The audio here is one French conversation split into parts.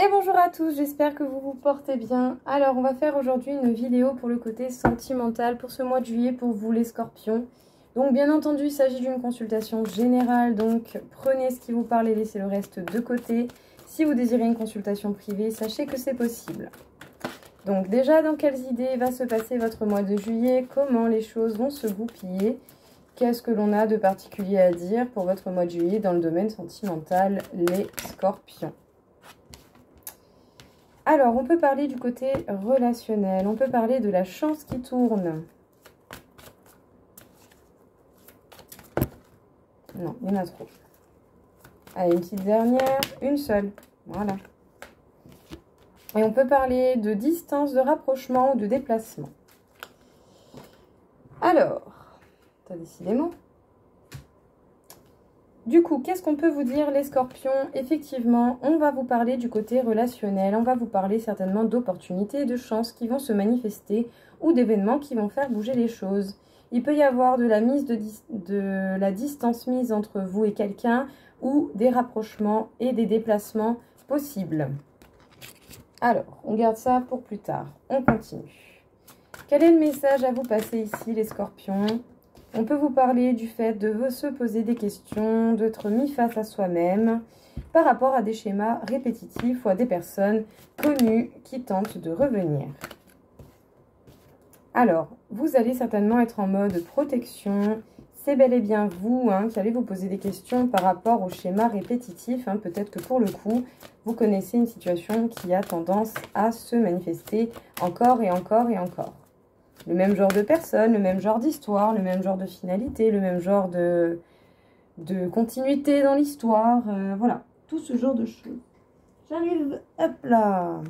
Et bonjour à tous, j'espère que vous vous portez bien. Alors, on va faire aujourd'hui une vidéo pour le côté sentimental pour ce mois de juillet pour vous les scorpions. Donc, bien entendu, il s'agit d'une consultation générale, donc prenez ce qui vous parle et laissez le reste de côté. Si vous désirez une consultation privée, sachez que c'est possible. Donc, déjà, dans quelles idées va se passer votre mois de juillet? Comment les choses vont se goupiller? Qu'est-ce que l'on a de particulier à dire pour votre mois de juillet dans le domaine sentimental, les scorpions? Alors, on peut parler du côté relationnel. On peut parler de la chance qui tourne. Non, il y en a trop. Allez, une petite dernière. Une seule. Voilà. Et on peut parler de distance, de rapprochement ou de déplacement. Alors, décidément. Du coup, qu'est-ce qu'on peut vous dire les scorpions? Effectivement, on va vous parler du côté relationnel, on va vous parler certainement d'opportunités, de chances qui vont se manifester ou d'événements qui vont faire bouger les choses. Il peut y avoir de la distance mise entre vous et quelqu'un ou des rapprochements et des déplacements possibles. Alors, on garde ça pour plus tard. On continue. Quel est le message à vous passer ici les scorpions? On peut vous parler du fait de se poser des questions, d'être mis face à soi-même par rapport à des schémas répétitifs ou à des personnes connues qui tentent de revenir. Alors, vous allez certainement être en mode protection. C'est bel et bien vous qui allez vous poser des questions par rapport aux schémas répétitifs. Peut-être que pour le coup, vous connaissez une situation qui a tendance à se manifester encore et encore et encore. Le même genre de personne, le même genre d'histoire, le même genre de finalité, le même genre de continuité dans l'histoire. Voilà, tout ce genre de choses. J'arrive, hop là.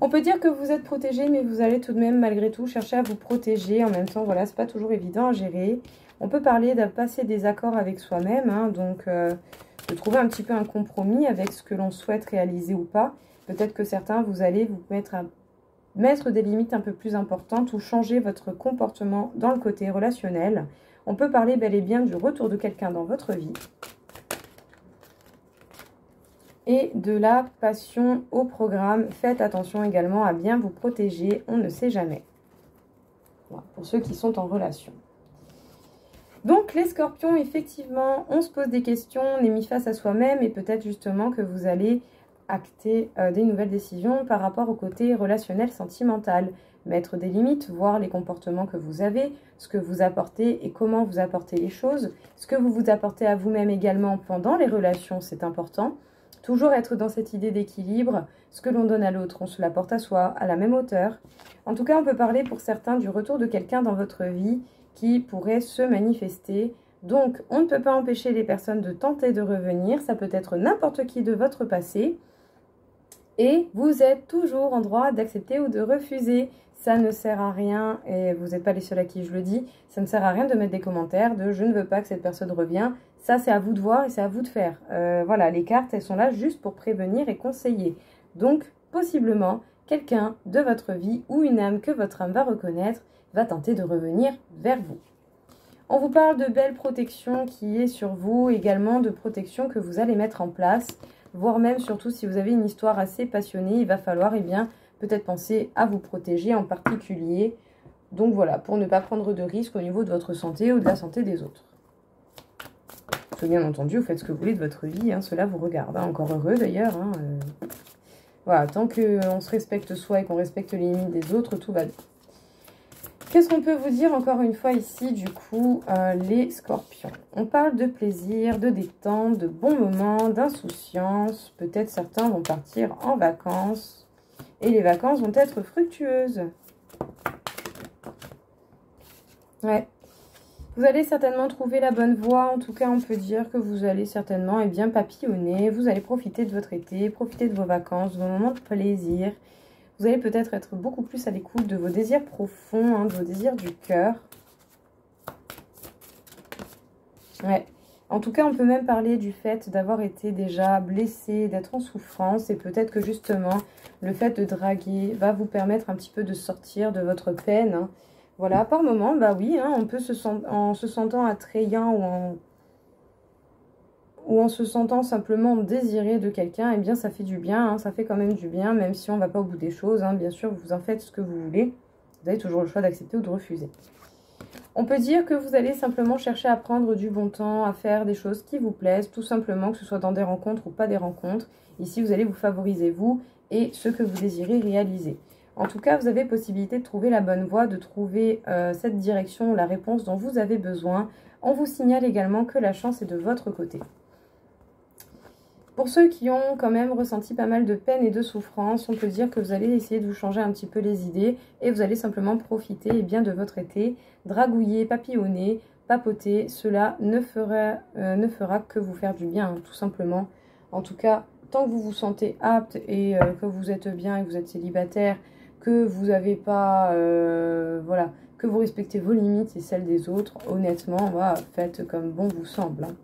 On peut dire que vous êtes protégé, mais vous allez tout de même, malgré tout, chercher à vous protéger. En même temps, voilà, c'est pas toujours évident à gérer. On peut parler de passer des accords avec soi-même, donc de trouver un petit peu un compromis avec ce que l'on souhaite réaliser ou pas. Peut-être que certains, vous allez vous mettre des limites un peu plus importantes ou changer votre comportement dans le côté relationnel. On peut parler bel et bien du retour de quelqu'un dans votre vie et de la passion au programme. Faites attention également à bien vous protéger, on ne sait jamais. Voilà, pour ceux qui sont en relation. Donc les scorpions, effectivement, on se pose des questions, on est mis face à soi-même et peut-être justement que vous allez acter des nouvelles décisions par rapport au côté relationnel sentimental, mettre des limites, voir les comportements que vous avez, ce que vous apportez et comment vous apportez les choses, ce que vous apportez à vous-même également pendant les relations, c'est important. Toujours être dans cette idée d'équilibre, ce que l'on donne à l'autre, on se l'apporte à soi, à la même hauteur. En tout cas, on peut parler pour certains du retour de quelqu'un dans votre vie qui pourrait se manifester. Donc, on ne peut pas empêcher les personnes de tenter de revenir, ça peut être n'importe qui de votre passé. Et vous êtes toujours en droit d'accepter ou de refuser. Ça ne sert à rien, et vous n'êtes pas les seuls à qui je le dis, ça ne sert à rien de mettre des commentaires de « je ne veux pas que cette personne revienne ». Ça, c'est à vous de voir et c'est à vous de faire. Voilà, les cartes, elles sont là juste pour prévenir et conseiller. Donc, possiblement, quelqu'un de votre vie ou une âme que votre âme va reconnaître va tenter de revenir vers vous. On vous parle de belle protection qui est sur vous, également de protection que vous allez mettre en place, voire même surtout si vous avez une histoire assez passionnée, il va falloir peut-être penser à vous protéger en particulier. Donc voilà, pour ne pas prendre de risques au niveau de votre santé ou de la santé des autres. Bien entendu, vous faites ce que vous voulez de votre vie, cela vous regarde, encore heureux d'ailleurs. Voilà, tant qu'on se respecte soi et qu'on respecte les limites des autres, tout va bien. Qu'est-ce qu'on peut vous dire encore une fois ici, du coup, les scorpions? On parle de plaisir, de détente, de bons moments, d'insouciance. Peut-être certains vont partir en vacances et les vacances vont être fructueuses. Ouais. Vous allez certainement trouver la bonne voie. En tout cas, on peut dire que vous allez certainement bien papillonner. Vous allez profiter de votre été, profiter de vos vacances, de vos moments de plaisir. Vous allez peut-être être beaucoup plus à l'écoute de vos désirs profonds, de vos désirs du cœur. Ouais. En tout cas, on peut même parler du fait d'avoir été déjà blessé, d'être en souffrance. Et peut-être que justement, le fait de draguer va vous permettre un petit peu de sortir de votre peine. Voilà, par moment, bah oui, on peut en se sentant attrayant ou en se sentant simplement désiré de quelqu'un, eh bien ça fait du bien, hein, ça fait quand même du bien, même si on ne va pas au bout des choses, hein, bien sûr, vous en faites ce que vous voulez, vous avez toujours le choix d'accepter ou de refuser. On peut dire que vous allez simplement chercher à prendre du bon temps, à faire des choses qui vous plaisent, tout simplement, que ce soit dans des rencontres ou pas des rencontres. Ici, vous allez vous favoriser, vous, et ce que vous désirez réaliser. En tout cas, vous avez possibilité de trouver la bonne voie, de trouver cette direction, la réponse dont vous avez besoin. On vous signale également que la chance est de votre côté. Pour ceux qui ont quand même ressenti pas mal de peine et de souffrance, on peut dire que vous allez essayer de vous changer un petit peu les idées et vous allez simplement profiter bien de votre été, dragouiller, papillonner, papoter. Cela ne fera que vous faire du bien, hein, tout simplement. En tout cas, tant que vous vous sentez apte et que vous êtes bien et que vous êtes célibataire, que vous n'avez pas, voilà, que vous respectez vos limites et celles des autres, honnêtement, voilà, faites comme bon vous semble, hein,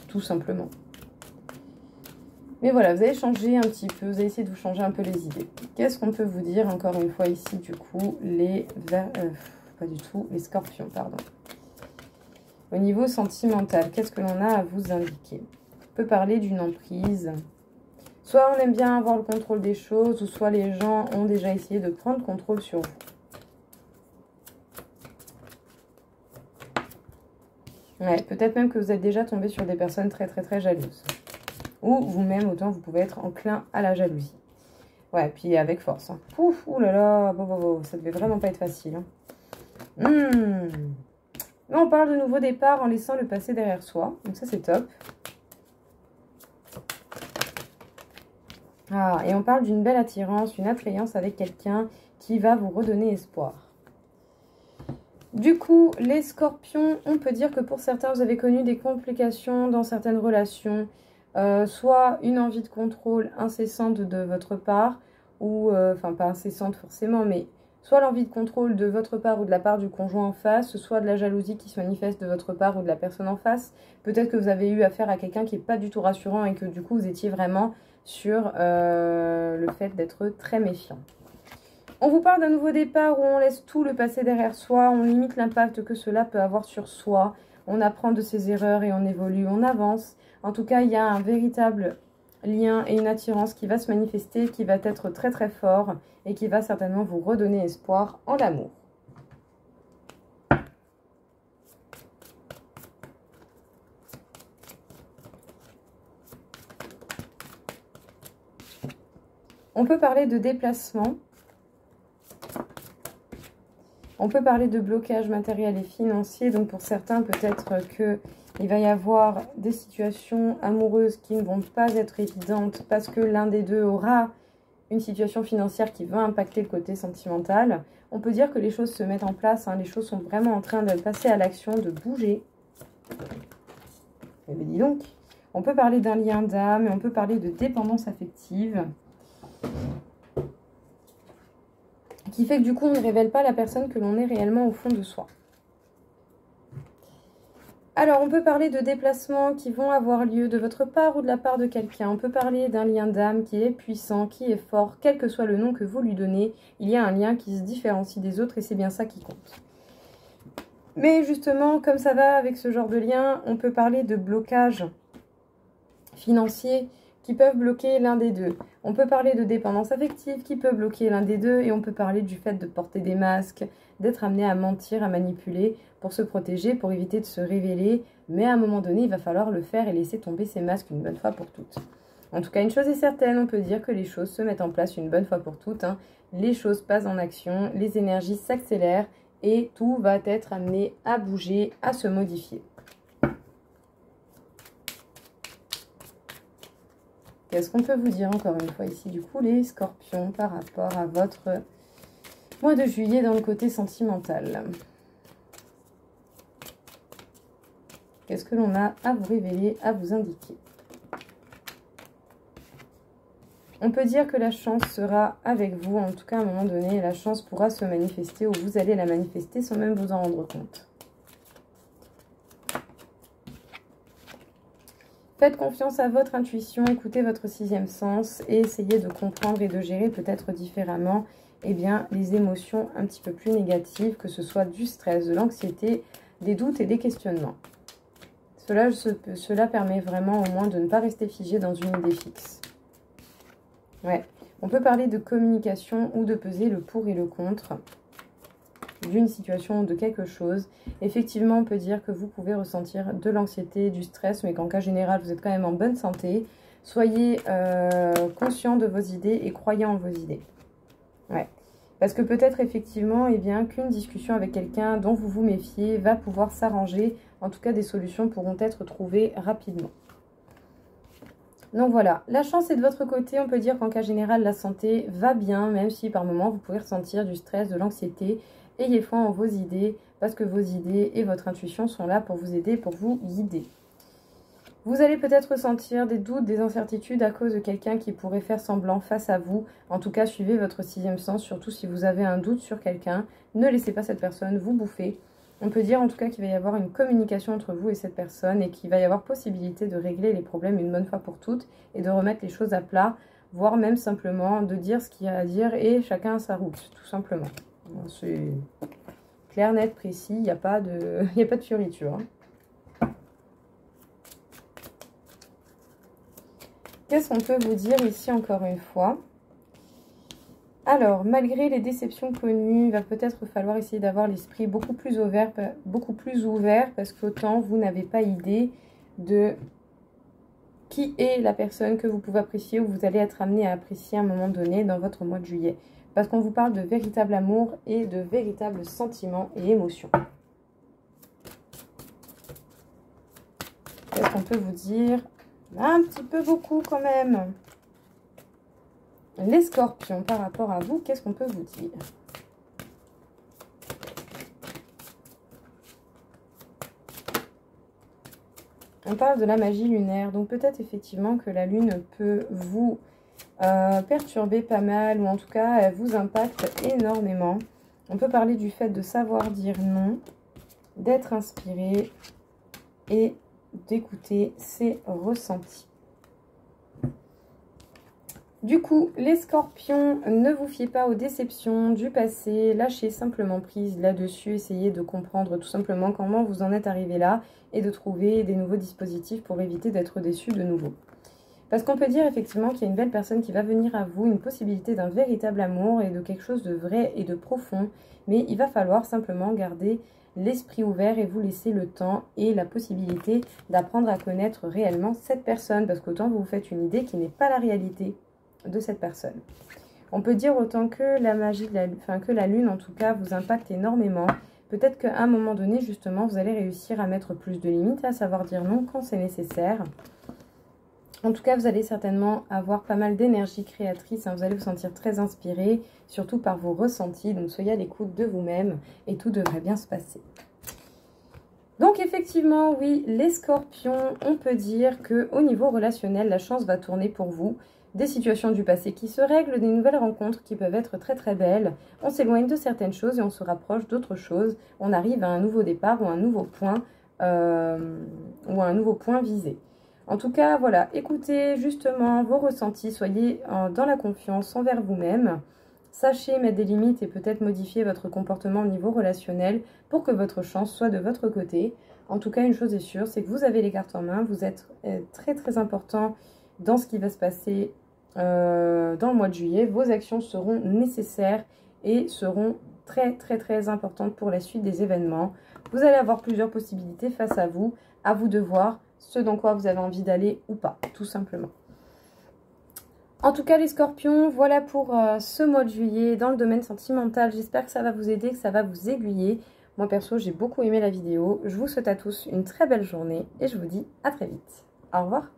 tout simplement. Mais voilà, vous allez changer un petit peu, vous allez essayer de vous changer un peu les idées. Qu'est-ce qu'on peut vous dire, encore une fois, ici, du coup, les scorpions, pardon. Au niveau sentimental, qu'est-ce que l'on a à vous indiquer? On peut parler d'une emprise. Soit on aime bien avoir le contrôle des choses, ou soit les gens ont déjà essayé de prendre contrôle sur vous. Ouais, peut-être même que vous êtes déjà tombé sur des personnes très très très jalouses. Ou vous-même, autant vous pouvez être enclin à la jalousie. Ouais, puis avec force. Hein. Ouf, oulala, ça devait vraiment pas être facile. Hein. Là, on parle de nouveau départ en laissant le passé derrière soi. Donc ça, c'est top. Ah, et on parle d'une belle attirance, une attrayance avec quelqu'un qui va vous redonner espoir. Du coup, les scorpions, on peut dire que pour certains, vous avez connu des complications dans certaines relations. Soit une envie de contrôle incessante de votre part, ou, enfin pas incessante forcément, mais soit l'envie de contrôle de votre part ou de la part du conjoint en face, soit de la jalousie qui se manifeste de votre part ou de la personne en face. Peut-être que vous avez eu affaire à quelqu'un qui n'est pas du tout rassurant et que du coup vous étiez vraiment sur le fait d'être très méfiant. On vous parle d'un nouveau départ où on laisse tout le passé derrière soi, on limite l'impact que cela peut avoir sur soi, on apprend de ses erreurs et on évolue, on avance. En tout cas, il y a un véritable lien et une attirance qui va se manifester, qui va être très très fort et qui va certainement vous redonner espoir en l'amour. On peut parler de déplacement. On peut parler de blocage matériel et financier. Donc pour certains, peut-être qu'il va y avoir des situations amoureuses qui ne vont pas être évidentes parce que l'un des deux aura une situation financière qui va impacter le côté sentimental. On peut dire que les choses se mettent en place. Hein, les choses sont vraiment en train de passer à l'action, de bouger. Eh bien, dis donc. On peut parler d'un lien d'âme et on peut parler de dépendance affective. Qui fait que du coup, on ne révèle pas la personne que l'on est réellement au fond de soi. Alors, on peut parler de déplacements qui vont avoir lieu de votre part ou de la part de quelqu'un. On peut parler d'un lien d'âme qui est puissant, qui est fort. Quel que soit le nom que vous lui donnez, il y a un lien qui se différencie des autres et c'est bien ça qui compte. Mais justement, comme ça va avec ce genre de lien, on peut parler de blocage financier qui peuvent bloquer l'un des deux. On peut parler de dépendance affective qui peut bloquer l'un des deux et on peut parler du fait de porter des masques, d'être amené à mentir, à manipuler pour se protéger, pour éviter de se révéler. Mais à un moment donné, il va falloir le faire et laisser tomber ces masques une bonne fois pour toutes. En tout cas, une chose est certaine, on peut dire que les choses se mettent en place une bonne fois pour toutes. Hein. Les choses passent en action, les énergies s'accélèrent et tout va être amené à bouger, à se modifier. Qu'est-ce qu'on peut vous dire encore une fois ici, du coup, les scorpions, par rapport à votre mois de juillet dans le côté sentimental? Qu'est-ce que l'on a à vous révéler, à vous indiquer? On peut dire que la chance sera avec vous, en tout cas à un moment donné, la chance pourra se manifester ou vous allez la manifester sans même vous en rendre compte. Faites confiance à votre intuition, écoutez votre sixième sens et essayez de comprendre et de gérer peut-être différemment les émotions un petit peu plus négatives, que ce soit du stress, de l'anxiété, des doutes et des questionnements. Cela permet vraiment au moins de ne pas rester figé dans une idée fixe. Ouais. On peut parler de communication ou de peser le pour et le contre d'une situation ou de quelque chose. Effectivement, on peut dire que vous pouvez ressentir de l'anxiété, du stress, mais qu'en cas général, vous êtes quand même en bonne santé. Soyez conscient de vos idées et croyez en vos idées. Ouais. Parce que peut-être effectivement, eh bien, qu'une discussion avec quelqu'un dont vous vous méfiez va pouvoir s'arranger. En tout cas, des solutions pourront être trouvées rapidement. Donc voilà, la chance est de votre côté. On peut dire qu'en cas général, la santé va bien, même si par moments, vous pouvez ressentir du stress, de l'anxiété. Ayez foi en vos idées, parce que vos idées et votre intuition sont là pour vous aider, pour vous guider. Vous allez peut-être ressentir des doutes, des incertitudes à cause de quelqu'un qui pourrait faire semblant face à vous. En tout cas, suivez votre sixième sens, surtout si vous avez un doute sur quelqu'un. Ne laissez pas cette personne vous bouffer. On peut dire en tout cas qu'il va y avoir une communication entre vous et cette personne et qu'il va y avoir possibilité de régler les problèmes une bonne fois pour toutes et de remettre les choses à plat, voire même simplement de dire ce qu'il y a à dire et chacun à sa route, tout simplement. C'est clair, net, précis, il n'y a pas de fioriture. Qu'est-ce qu'on peut vous dire ici encore une fois? Alors, malgré les déceptions connues, il va peut-être falloir essayer d'avoir l'esprit beaucoup plus ouvert parce qu'autant vous n'avez pas idée de qui est la personne que vous pouvez apprécier ou vous allez être amené à apprécier à un moment donné dans votre mois de juillet. Parce qu'on vous parle de véritable amour et de véritables sentiments et émotions. Qu'est-ce qu'on peut vous dire? Un petit peu beaucoup quand même. Les scorpions, par rapport à vous, qu'est-ce qu'on peut vous dire? On parle de la magie lunaire, donc peut-être effectivement que la lune peut vous perturber pas mal, ou en tout cas elle vous impacte énormément. On peut parler du fait de savoir dire non, d'être inspiré et d'écouter ses ressentis. Du coup, les scorpions, ne vous fiez pas aux déceptions du passé, lâchez simplement prise là-dessus, essayez de comprendre tout simplement comment vous en êtes arrivé là et de trouver des nouveaux dispositifs pour éviter d'être déçu de nouveau. Parce qu'on peut dire effectivement qu'il y a une belle personne qui va venir à vous, une possibilité d'un véritable amour et de quelque chose de vrai et de profond, mais il va falloir simplement garder l'esprit ouvert et vous laisser le temps et la possibilité d'apprendre à connaître réellement cette personne, parce qu'autant vous vous faites une idée qui n'est pas la réalité de cette personne. On peut dire autant que la magie, que la lune en tout cas vous impacte énormément. Peut-être qu'à un moment donné justement vous allez réussir à mettre plus de limites, à savoir dire non quand c'est nécessaire. En tout cas vous allez certainement avoir pas mal d'énergie créatrice, hein, vous allez vous sentir très inspiré, surtout par vos ressentis, donc soyez à l'écoute de vous-même et tout devrait bien se passer. Donc effectivement, oui, les scorpions, on peut dire qu'au niveau relationnel, la chance va tourner pour vous. Des situations du passé qui se règlent, des nouvelles rencontres qui peuvent être très très belles. On s'éloigne de certaines choses et on se rapproche d'autres choses. On arrive à un nouveau départ ou un nouveau point visé. En tout cas, voilà, écoutez justement vos ressentis, soyez dans la confiance envers vous-même. Sachez mettre des limites et peut-être modifier votre comportement au niveau relationnel pour que votre chance soit de votre côté. En tout cas, une chose est sûre, c'est que vous avez les cartes en main. Vous êtes très très important dans ce qui va se passer dans le mois de juillet. Vos actions seront nécessaires et seront très très très importantes pour la suite des événements. Vous allez avoir plusieurs possibilités face à vous de voir ce dans quoi vous avez envie d'aller ou pas, tout simplement. En tout cas les scorpions, voilà pour ce mois de juillet dans le domaine sentimental. J'espère que ça va vous aider, que ça va vous aiguiller. Moi perso, j'ai beaucoup aimé la vidéo. Je vous souhaite à tous une très belle journée et je vous dis à très vite. Au revoir.